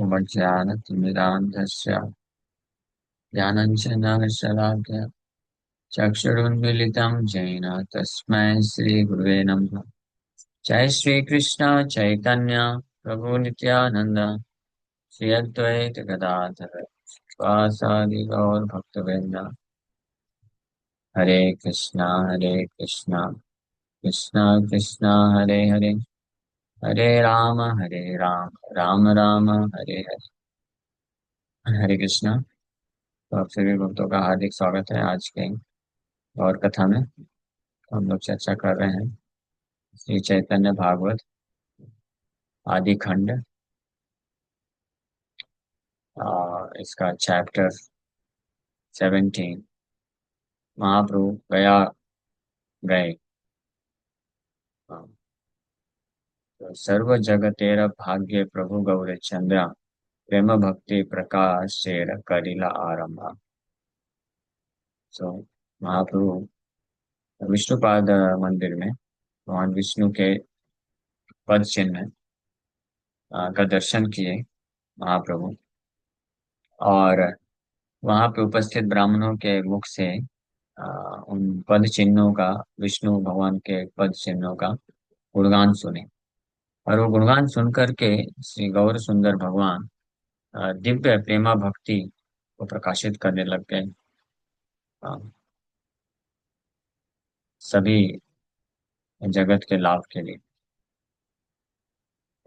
ज्ञानतिमिरान्धस्य ज्ञानञ्जनशलाकया चक्षुरुन्मीलितं येन तस्मै श्रीगुरुवे नमः। जय श्रीकृष्ण चैतन्य प्रभु नित्यानन्द श्री अद्वैत गदाधर श्रीवासादि गौर भक्तवृंद। हरे कृष्णा कृष्णा कृष्णा हरे हरे, हरे राम राम राम हरे हरे। हरे कृष्णा। तो आप सभी भक्तों का हार्दिक स्वागत है आज के और कथा में। हम लोग चर्चा कर रहे हैं श्री चैतन्य भागवत आदि खंड, इसका चैप्टर 17। महाप्रभु गया गए। हाँ, तो सर्व जगतेर भाग्य प्रभु गौर चंद्रा प्रेम भक्ति प्रकाश शेर करिला आरंभा। सो महाप्रभु विष्णुपाद मंदिर में भगवान विष्णु के पद चिन्ह का दर्शन किए महाप्रभु, और वहां पे उपस्थित ब्राह्मणों के मुख से उन पद चिन्हों का, विष्णु भगवान के पद चिन्हों का गुणगान सुने। और वो गुणगान सुन करके श्री गौर सुंदर भगवान दिव्य प्रेमा भक्ति को प्रकाशित करने लग गए, अ, सभी जगत के लाभ के लिए।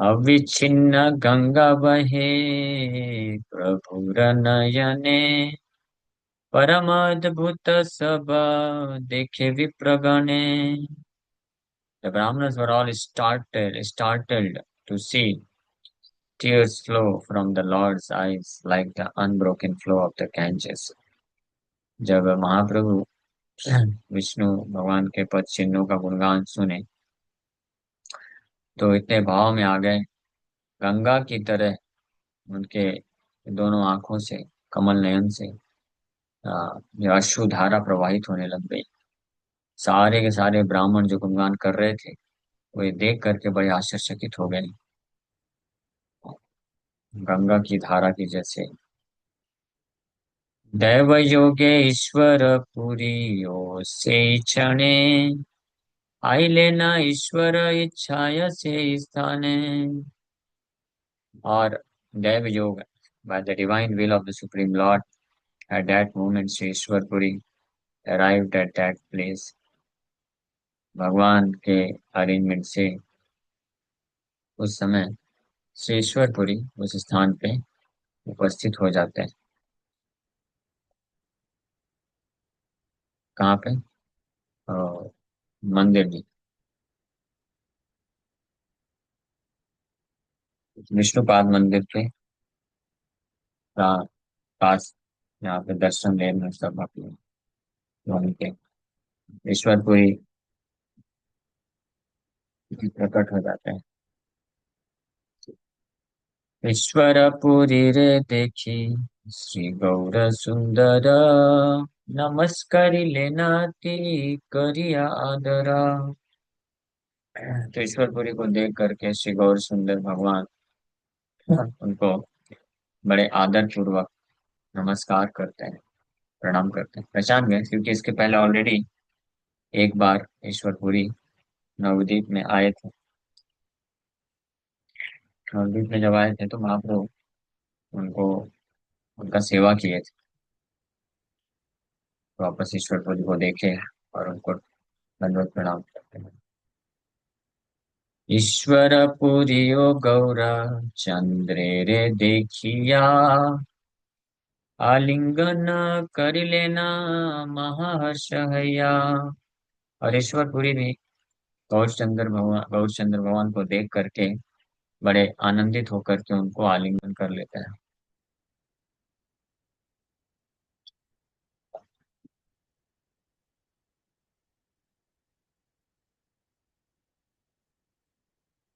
अविच्छिन्न गंगा बहे प्रभुर नयने, परम अद्भुत सब देखे विप्रगणे। The Brahmanas were all startled to see tears flow from the Lord's eyes like the unbroken flow of the Ganges. जब महाप्रभु विष्णु भगवान के पद चिन्हों का गुणगान सुने तो इतने भाव में आ गए, गंगा की तरह उनके दोनों आंखों से, कमल नयन से जो अश्रुधारा प्रवाहित होने लग गई। सारे के सारे ब्राह्मण जो गुणगान कर रहे थे वो ये देख करके बड़े आश्चर्यचकित हो गए, गंगा की धारा की जैसे। दैव योगे ईश्वर पुरियो से क्षणे, आइले न ईश्वर इच्छाय से स्थाने। और दैव योग, by the divine will of the Supreme Lord, at that moment Sri Ishwarpuri arrived at that place। भगवान के अरेंजमेंट से उस समय श्री ईश्वरपुरी उस स्थान पे उपस्थित हो जाते हैं। कहाँ पे? अ, मंदिर में, विष्णुपाद मंदिर के पास, यहाँ पे दर्शन लेना सब अपने वहीं पे ईश्वरपुरी प्रकट हो जाते हैं। ईश्वरपुरी रे देखी श्री गौर सुंदर, नमस्कारी लेनाती करिया आदरा। तो ईश्वरपुरी को देख करके श्री गौर सुंदर भगवान उनको बड़े आदर पूर्वक नमस्कार करते हैं, प्रणाम करते हैं। पहचान गए क्योंकि इसके पहले ऑलरेडी एक बार ईश्वरपुरी नवद्वीप में आए थे। नवद्वीप में जब आए थे तो महाप्रभु उनको, उनका सेवा किए थे। तो वापस ईश्वरपुरी को देखे और उनको दंडवत प्रणाम करते हैं। ईश्वरपुरियो गौर चंद्रे रे देखिया, आलिंगन कर लेना महाहर्ष हैया। और ईश्वरपुरी भी गौरचंद्र भगवान को देख करके बड़े आनंदित होकर के उनको आलिंगन कर लेते हैं।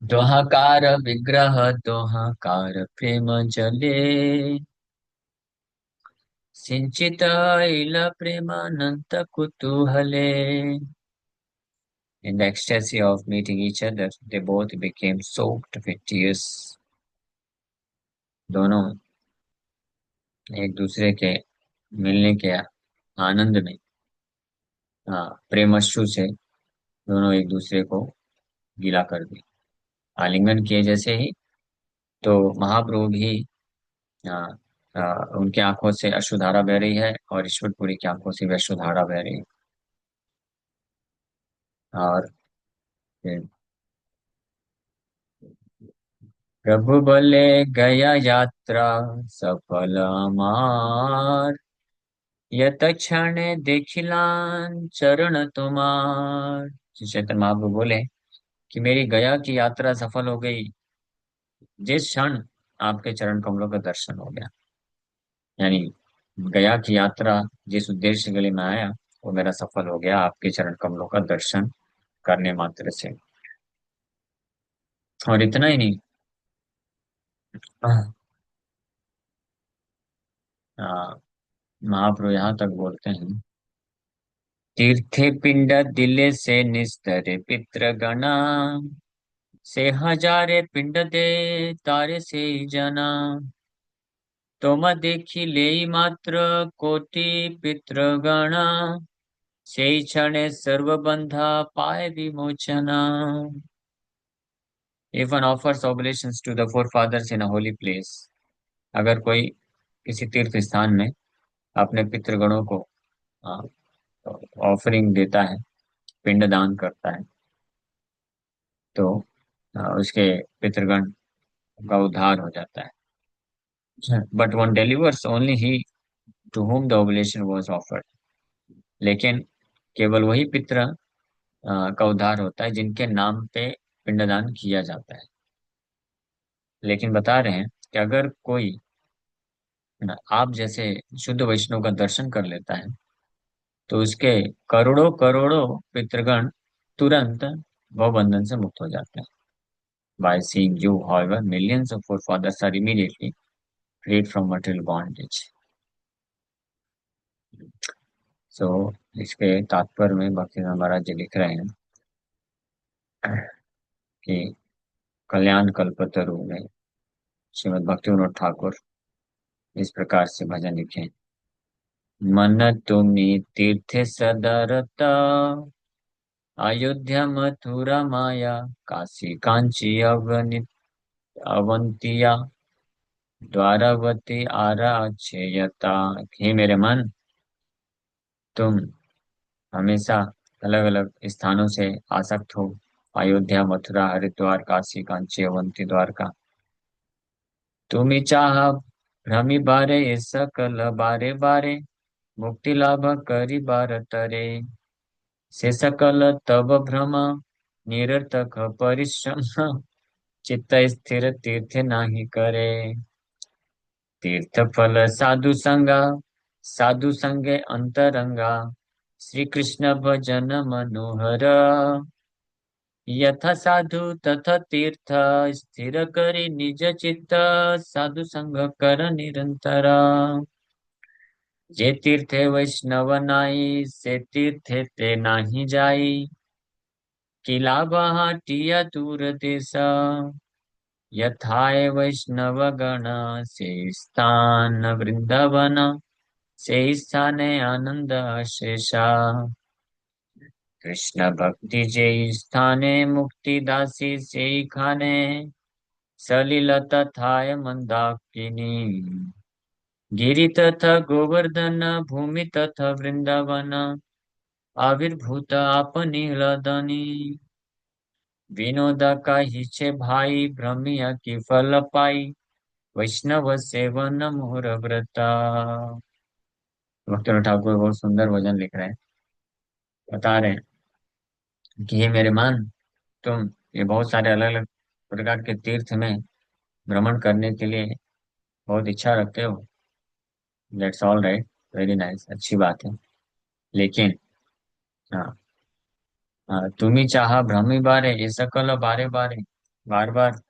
दोहाकार विग्रह दोहाकार प्रेम जले, सिंचित इल प्रेमानंत कुतूहले। In the ecstasy of meeting each other, they both became soaked with tears. दोनों एक दूसरे के मिलने के आनंद में, हाँ, प्रेमस्सु से दोनों एक दूसरे को गीला कर दी, आलिंगन किए जैसे ही। तो महाप्रभु भी, हाँ, उनकी आंखों से अश्रुधारा बह रही है और ईश्वरपुरी की आंखों से भी अश्रुधारा बह रही है। और फिर प्रभु बोले, गया यात्रा सफल हमार, यत क्षण देखिलान चरण तुम्हार। श्री चैतन्य महाप्रभु बोले कि मेरी गया की यात्रा सफल हो गई जिस क्षण आपके चरण कमलों का दर्शन हो गया। यानी गया की यात्रा जिस उद्देश्य के लिए मैं आया, वो मेरा सफल हो गया आपके चरण कमलों का दर्शन करने मात्र से। और इतना ही नहीं, हाँ, महाप्रभु यहाँ तक बोलते हैं, तीर्थे पिंड दिले से निस्तर पितृगणा, से हजारे पिंड दे तारे से ही जना, तुम देखी ले मात्र कोटि पितृगणा, से ही क्षणे सर्व बंधा पाए विमोचना। If one offers oblations to the forefathers in a holy place, अगर कोई किसी तीर्थ स्थान में अपने पितृगणों को ऑफरिंग देता है, पिंड दान करता है, तो उसके पितृगण का उद्धार हो जाता है। बट वन डिलीवर्स ओनली ही to whom the oblation was offered, लेकिन केवल वही पितृ का उद्धार होता है जिनके नाम पे पिंडदान किया जाता है। लेकिन बता रहे हैं कि अगर कोई आप जैसे शुद्ध वैष्णव का दर्शन कर लेता है, तो उसके करोड़ों करोड़ों पितृगण तुरंत भवबंधन से मुक्त हो जाते हैं। By seeing you, however, millions of forefathers are immediately freed from material bondage. सो इसके तात्पर्य में भक्ति महाराज जी लिख रहे हैं कि कल्याण कल्पतरु में श्रीमद् भक्ति विनोद ठाकुर इस प्रकार से भजन लिखे, मन तुम्ही तीर्थे सदरता, अयोध्या मथुरा माया, काशी कांची अवंतिया, द्वारावती आरा अक्षयता। हे मेरे मन, तुम हमेशा अलग अलग स्थानों से आसक्त हो, अयोध्या मथुरा हरिद्वार काशी कांची अवंती द्वारका। तुम्ही चाह भ्रमी बारे ये सकल बारे बारे, मुक्ति लाभ करी बार तरे, से सकल तब भ्रम निरर्थक परिश्रम, चित्त स्थिर तीर्थ नाही करे। तीर्थ फल साधु संगा, साधु संगे अंतरंगा, श्री कृष्ण भजन मनोहर, यथा साधु तथा तीर्थ स्थिर करी निज चित्त, साधु संग कर निरंतर। जे तीर्थे वैष्णव नाई, से तीर्थे ते नाही जाई, किला बहाटिया दूर देसा, यथाय वैष्णव गण से स्थान वृंदावन, से स्थाने आनंद शेषा। कृष्ण भक्ति जे स्थाने मुक्ति दासी से खाने, सलिल तथाय मंदाकिनी, गिरि तथा गोवर्धन भूमि तथा वृंदावन, आविर्भूत आपनी हृदनी, विनोदा का हिचे भाई भ्रमिया की फल पाई, वैष्णव सेवन मोर व्रता। भक्त ठाकुर बहुत सुंदर भजन लिख रहे हैं, बता रहे हैं कि ये मेरे मन, तुम ये बहुत सारे अलग अलग प्रकार के तीर्थ में भ्रमण करने के लिए बहुत इच्छा रखते हो। That's all right, very nice, अच्छी बात है। लेकिन हाँ, तुम्ही चाहा भ्रमि बारे ये सकल बारे बारे, बार बार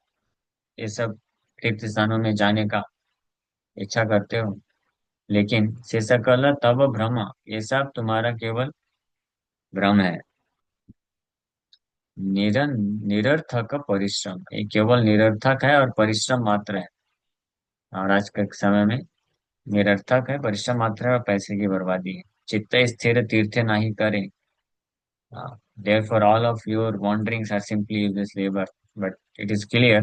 ये सब तीर्थ स्थानों में जाने का इच्छा करते हो, लेकिन से सकल तब भ्रम, ये सब तुम्हारा केवल भ्रम है। निरर्थक परिश्रम, ये केवल निरर्थक है और परिश्रम मात्र है। और आज के समय में निरर्थक है, परिश्रम मात्र है और पैसे की बर्बादी है। चित्त स्थिर तीर्थ नहीं करे। Therefore, all of your wanderings are simply useless labor. But it is clear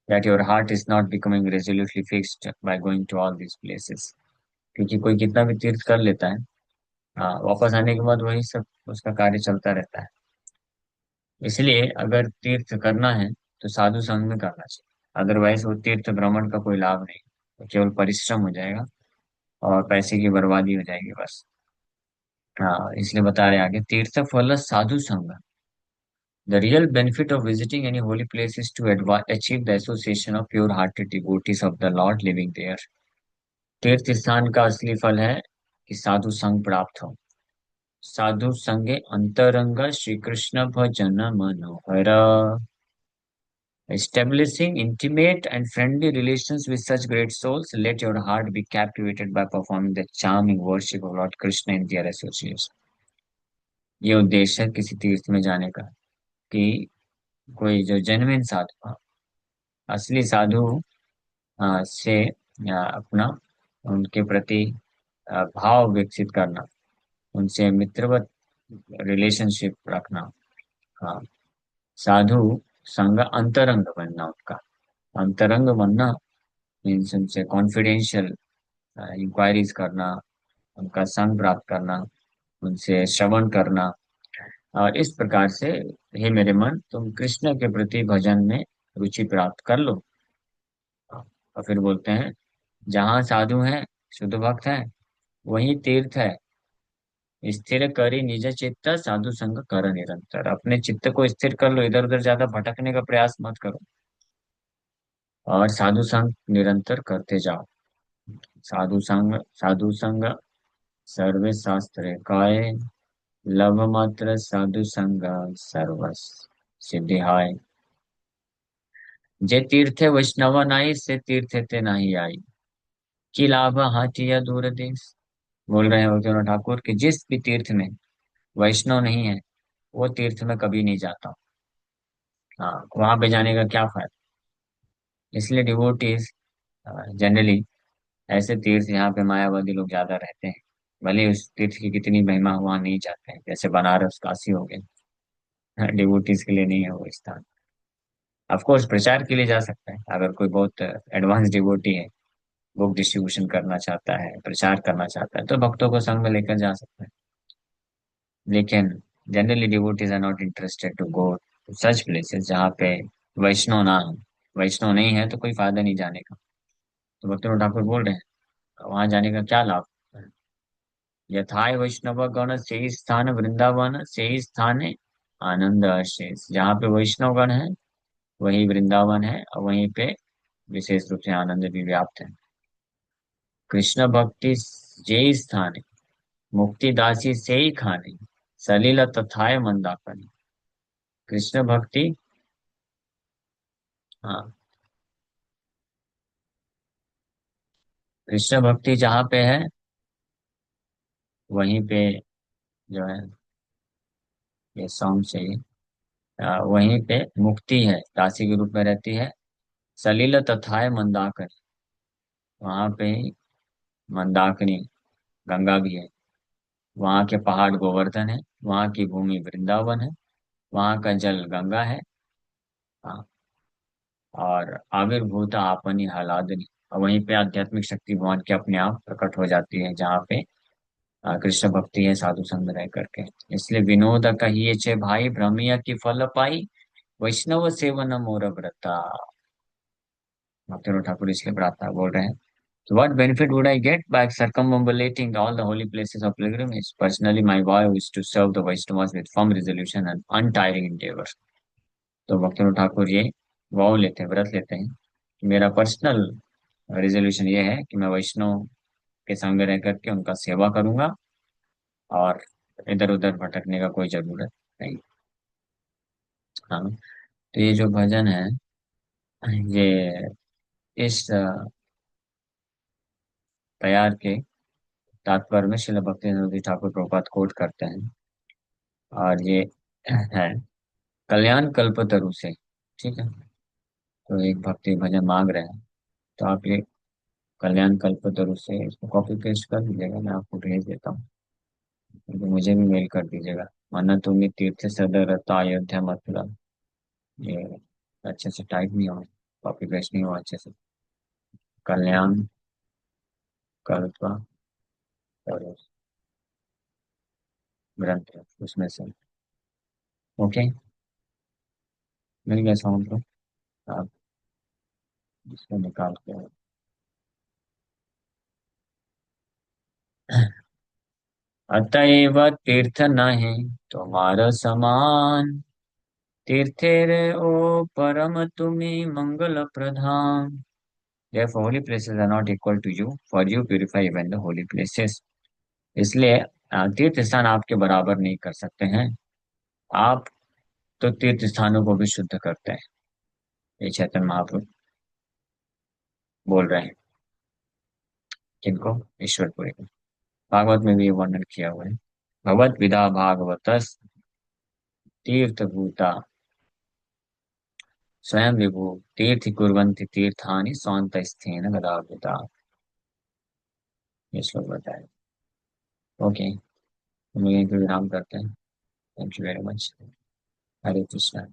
that your heart is not becoming resolutely fixed by going to all these places. क्योंकि कोई कितना भी तीर्थ कर लेता है, वापस आने के बाद वही सब उसका कार्य चलता रहता है। इसलिए अगर तीर्थ करना है तो साधु संग में करना चाहिए, अदरवाइज वो तीर्थ भ्रमण का कोई लाभ नहीं, वो केवल परिश्रम हो जाएगा और पैसे की बर्बादी हो जाएगी बस। हाँ, इसलिए बता रहे आगे, तीर्थ फल साधु संग। The real benefit of visiting any holy place is to achieve the association of pure-hearted devotees of the Lord living there. तीर्थ स्थान का असली फल है कि साधु संग प्राप्त हो। साधु संगे अंतरंग श्री कृष्ण भजन मनोहर। Establishing intimate and friendly relations with such great souls, let your heart be captivated by performing the charming worship of Lord Krishna in their association. ये उद्देश्य है किसी तीर्थ में जाने का, कि कोई जो जेन्युइन साधु, असली साधु से अपना, उनके प्रति भाव विकसित करना, उनसे मित्रवत रिलेशनशिप रखना। हाँ, साधु संग अंतरंग बनना, उनका अंतरंग बनना मीन्स उनसे कॉन्फिडेंशियल इंक्वायरीज करना, उनका संग प्राप्त करना, उनसे श्रवण करना। और इस प्रकार से, हे मेरे मन, तुम कृष्ण के प्रति भजन में रुचि प्राप्त कर लो। और फिर बोलते हैं, जहाँ साधु हैं, शुद्ध भक्त हैं, वही तीर्थ है। स्थिर करी निज चित्त साधु संग कर निरंतर। अपने चित्त को स्थिर कर लो, इधर उधर ज्यादा भटकने का प्रयास मत करो, और साधु संग निरंतर करते जाओ। साधु संग सर्व शास्त्र काय, लव मात्र साधु संग सर्वस सिद्धिहाय। जे तीर्थे वैष्णव नाई, से तीर्थ ते नाही आई, की लाभ हाटिया दूर देश। बोल रहे हैं भक्तिविनोद ठाकुर कि जिस भी तीर्थ में वैष्णव नहीं है, वो तीर्थ में कभी नहीं जाता। हाँ, वहां पे जाने का क्या फायदा। इसलिए डिवोटीज जनरली ऐसे तीर्थ जहाँ पे मायावादी लोग ज्यादा रहते हैं, भले उस तीर्थ की कितनी महिमा, वहां नहीं जाते हैं। जैसे बनारस काशी हो गए, डिवोटीज के लिए नहीं है वो स्थान। ऑफ कोर्स प्रचार के लिए जा सकता है, अगर कोई बहुत एडवांस डिवोटी है, बुक डिस्ट्रीब्यूशन करना चाहता है, प्रचार करना चाहता है, तो भक्तों को संग में लेकर जा सकता है। लेकिन generally devotees are not interested to go to such places जहाँ पे वैष्णव ना हो। वैष्णव नहीं है तो कोई फायदा नहीं जाने का। तो भक्तिविनोद ठाकुर बोल रहे हैं, वहां जाने का क्या लाभ। यथाय वैष्णव गण से ही स्थान वृंदावन, से ही स्थान है आनंद शेष। जहाँ पे वैष्णव गण है वही वृंदावन है, और वहीं पे विशेष रूप से आनंद भी व्याप्त है। कृष्ण भक्ति जे स्थान है, मुक्ति दासी से ही खाने, सलील तथाय मंदापन। कृष्ण भक्ति, हाँ, कृष्ण भक्ति जहाँ पे है वहीं पे जो है, ये सॉन्ग चाहिए, वहीं पे मुक्ति है, दासी के रूप में रहती है। सलील तथाय मंदाकिनी, वहां पे ही मंदाकिनी गंगा भी है। वहां के पहाड़ गोवर्धन है, वहां की भूमि वृंदावन है, वहां का जल गंगा है। हाँ, और आविर्भूत आपनी हलादनी, और वहीं पे आध्यात्मिक शक्ति भगवान के अपने आप प्रकट हो जाती है, जहाँ पे कृष्ण भक्ति है साधु संग में रह करके। इसलिए विनोद कहिए छे भाई, भ्रमिया की फल पाई, वैष्णव सेवन मोर व्रता। भक्तिविनोद ठाकुर इसलिए प्रार्थना बोल रहे हैं, So what benefit would I get by circumambulating all the holy places of pilgrimage? Personally, my vow is to serve the Vaishnavas with firm resolution and untiring endeavor. तो भक्तिविनोद ठाकुर ये वाव लेते हैं, व्रत लेते हैं कि मेरा पर्सनल रेजोल्यूशन ये है कि मैं वैष्णव के संग रह करके उनका सेवा करूंगा, और इधर उधर भटकने का कोई जरूरत नहीं। हाँ, तो ये जो भजन है, ये इस तैयार के तात्पर्य में श्रील भक्ति ठाकुर प्रभुपाद कोट करते हैं। और ये है कल्याण कल्पतरु से। ठीक है, तो एक भक्ति भजन मांग रहे हैं, तो आप ये कल्याण कल्पतरु से इसको कॉपी पेस्ट कर दीजिएगा, मैं आपको भेज देता हूँ। तो मुझे भी मेल कर दीजिएगा। वरना तुम्हें तीर्थ सदर रता अयोध्या मथुरा, ये अच्छे से टाइप नहीं हुआ, कॉपी पेस्ट नहीं हुआ अच्छे से। कल्याण कल्प और ग्रंथ उसमें से। ओके, मिल गया साउंड को। आप इसको निकाल के अतएव तीर्थ नहीं तुम्हारा समान, तीर्थे रे ओ परम तुम्ही मंगल प्रधान। Therefore, holy places are not equal to you, for you purify even the holy places. इसलिए तीर्थ स्थान आपके बराबर नहीं कर सकते हैं। आप तो तीर्थ स्थानों को भी शुद्ध करते हैं। ये चैतन्य महाप्रभु बोल रहे हैं। किनको? ईश्वरपुरी को। भागवत में भी ये वर्णन किया हुआ है। भगवत विदा भागवतस तीर्थभूता स्वयं विभु तीर्थ कुर्वन्ति तीर्थानि स्वांत स्थेन गदावृता। ये श्लोक बताए। ओके, हम यहीं पे विराम करते हैं। Thank you very much. Hare Krishna.